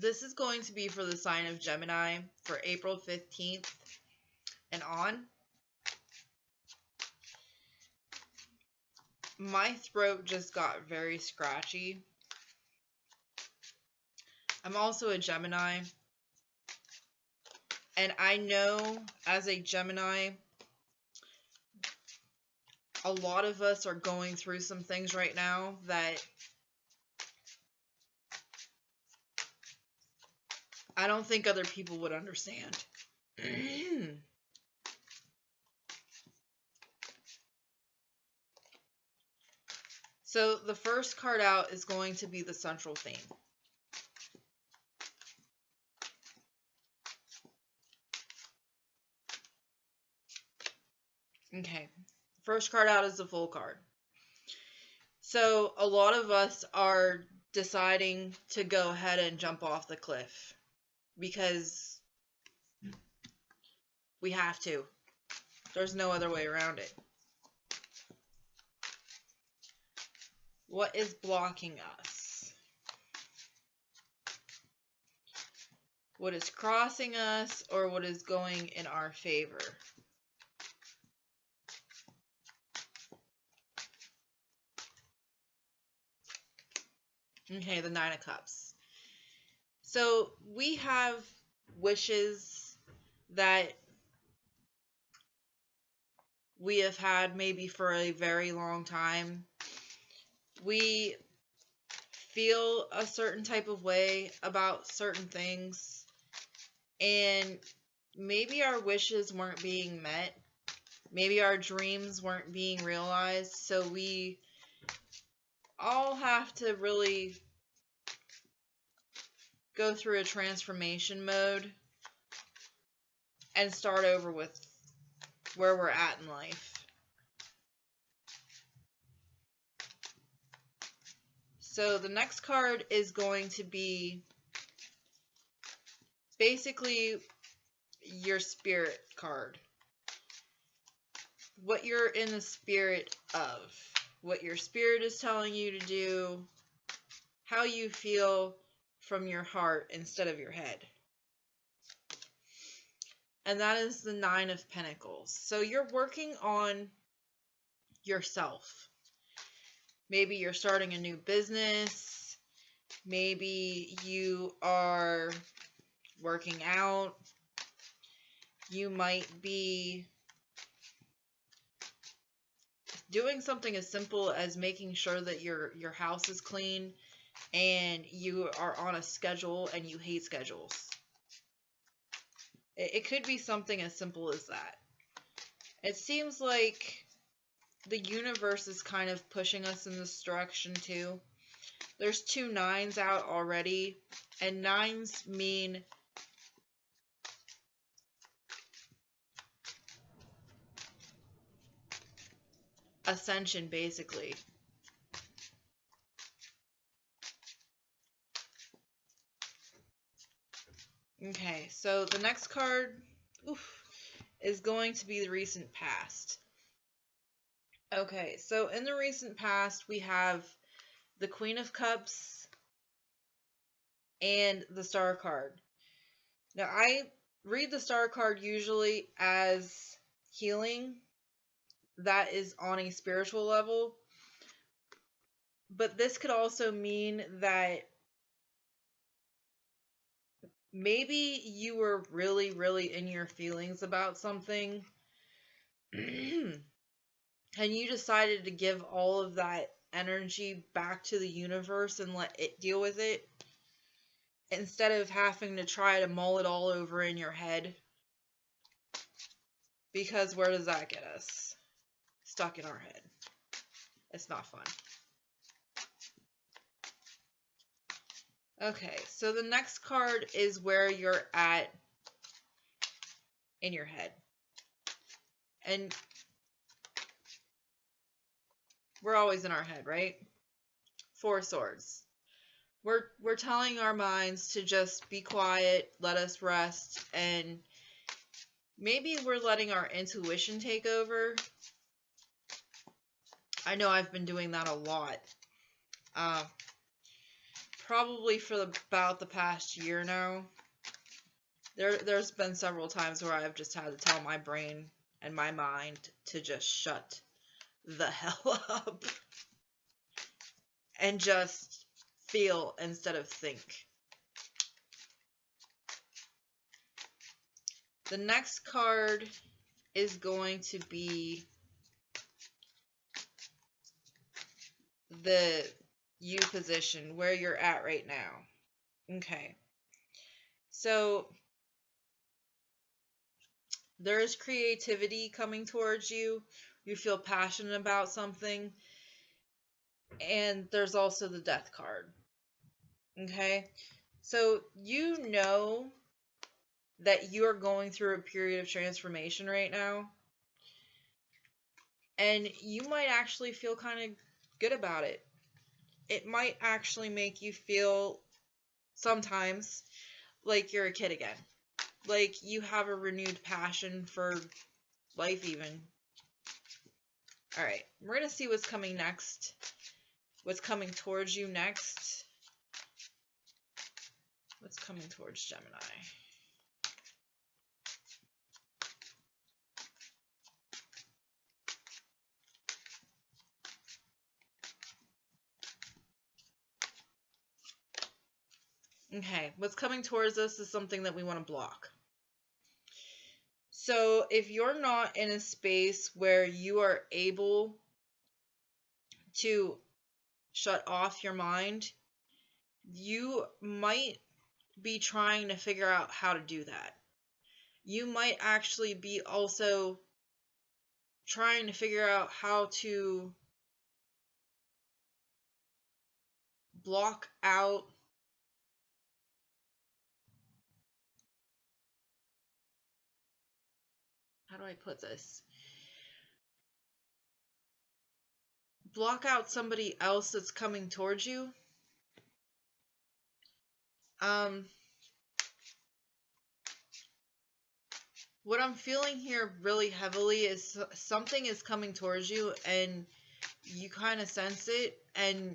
this is going to be for the sign of Gemini for April 15th and on. My throat just got very scratchy. I'm also a Gemini. And I know as a Gemini, a lot of us are going through some things right now that I don't think other people would understand. So the first card out is going to be the central theme. Okay, first card out is the Fool card. So a lot of us are deciding to go ahead and jump off the cliff because we have to. There's no other way around it. What is blocking us? What is crossing us, or what is going in our favor? Okay, the Nine of Cups. So we have wishes that we have had maybe for a very long time. We feel a certain type of way about certain things, and maybe our wishes weren't being met. Maybe our dreams weren't being realized, so we all have to really go through a transformation mode and start over with where we're at in life. So the next card is going to be basically your spirit card. What you're in the spirit of. What your spirit is telling you to do. How you feel from your heart instead of your head. And that is the Nine of Pentacles. So you're working on yourself. Maybe you're starting a new business. Maybe you are working out. You might be doing something as simple as making sure that your house is clean and you are on a schedule and you hate schedules. It could be something as simple as that. It seems like the universe is kind of pushing us in this direction too. There's 2 9s out already, and 9s mean ascension, basically. Okay, so the next card is going to be the recent past. Okay, so in the recent past, we have the Queen of Cups and the Star card. Now, I read the Star card usually as healing. That is on a spiritual level. But this could also mean that maybe you were really, really in your feelings about something. And you decided to give all of that energy back to the universe and let it deal with it, instead of having to try to mull it all over in your head. Because where does that get us? Stuck in our head. It's not fun. Okay, so the next card is where you're at in your head. And we're always in our head, right? 4 Swords. We're telling our minds to just be quiet, let us rest, and maybe we're letting our intuition take over. I know I've been doing that a lot. probably for about the past year now. There's been several times where I've just had to tell my brain and my mind to just shut the hell up and just feel instead of think. The next card is going to be the you position, where you're at right now. Okay. So there is creativity coming towards you. You feel passionate about something. And there's also the death card. Okay. So you know that you are going through a period of transformation right now. And you might actually feel kind of good about it. It might actually make you feel sometimes like you're a kid again. Like you have a renewed passion for life even. Alright, we're going to see what's coming next. What's coming towards you next. What's coming towards Gemini? Okay, what's coming towards us is something that we want to block. So if you're not in a space where you are able to shut off your mind, you might be trying to figure out how to do that. You might actually be also trying to figure out how to block out how do I put this? Block out somebody else that's coming towards you. What I'm feeling here really heavily is something is coming towards you and you kind of sense it, and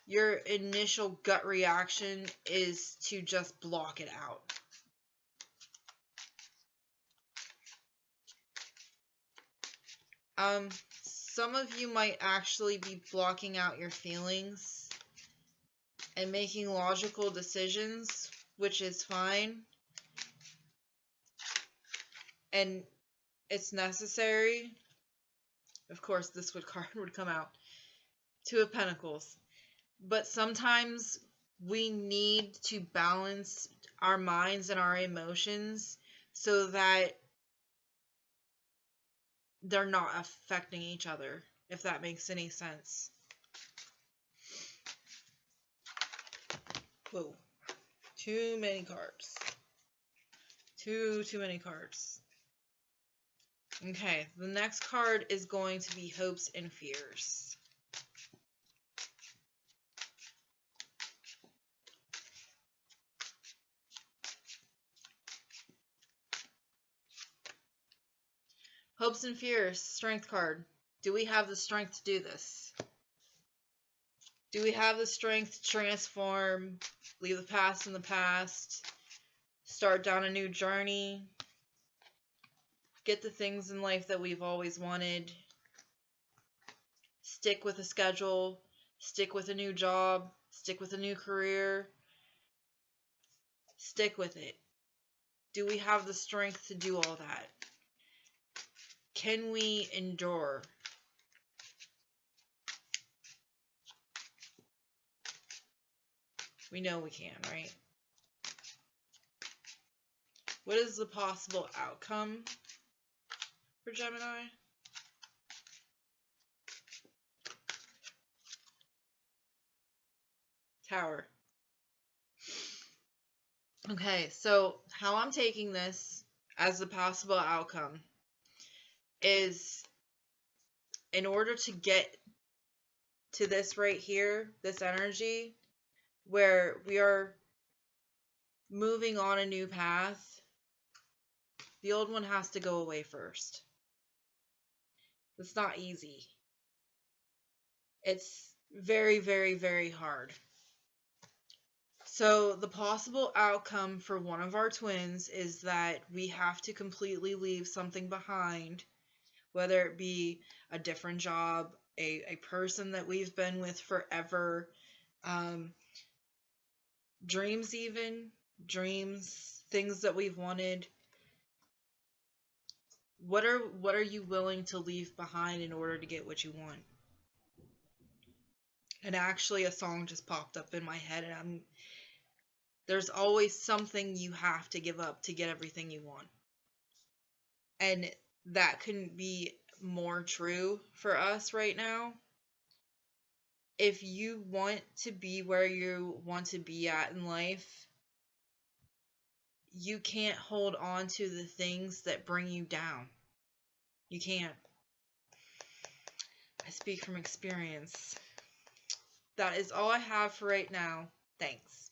your initial gut reaction is to just block it out. Some of you might actually be blocking out your feelings and making logical decisions, which is fine. And it's necessary. Of course, this card would come out. Two of Pentacles. But sometimes we need to balance our minds and our emotions so that they're not affecting each other, if that makes any sense. Whoa. Too many cards. Too many cards. Okay, the next card is going to be Hopes and Fears. Hopes and Fears, Strength card. Do we have the strength to do this? Do we have the strength to transform, leave the past in the past, start down a new journey, get the things in life that we've always wanted, stick with a schedule, stick with a new job, stick with a new career, stick with it? Do we have the strength to do all that? Can we endure? We know we can, right? What is the possible outcome for Gemini? Tower. Okay, so how I'm taking this as the possible outcome is, in order to get to this right here, this energy, where we are moving on a new path, the old one has to go away first. It's not easy. It's very, very, very hard. So the possible outcome for one of our twins is that we have to completely leave something behind, whether it be a different job, a person that we've been with forever, um, dreams even, dreams, things that we've wanted. What are you willing to leave behind in order to get what you want? And actually a song just popped up in my head, and there's always something you have to give up to get everything you want. And that couldn't be more true for us right now. If you want to be where you want to be at in life, you can't hold on to the things that bring you down. You can't. I speak from experience. That is all I have for right now. Thanks.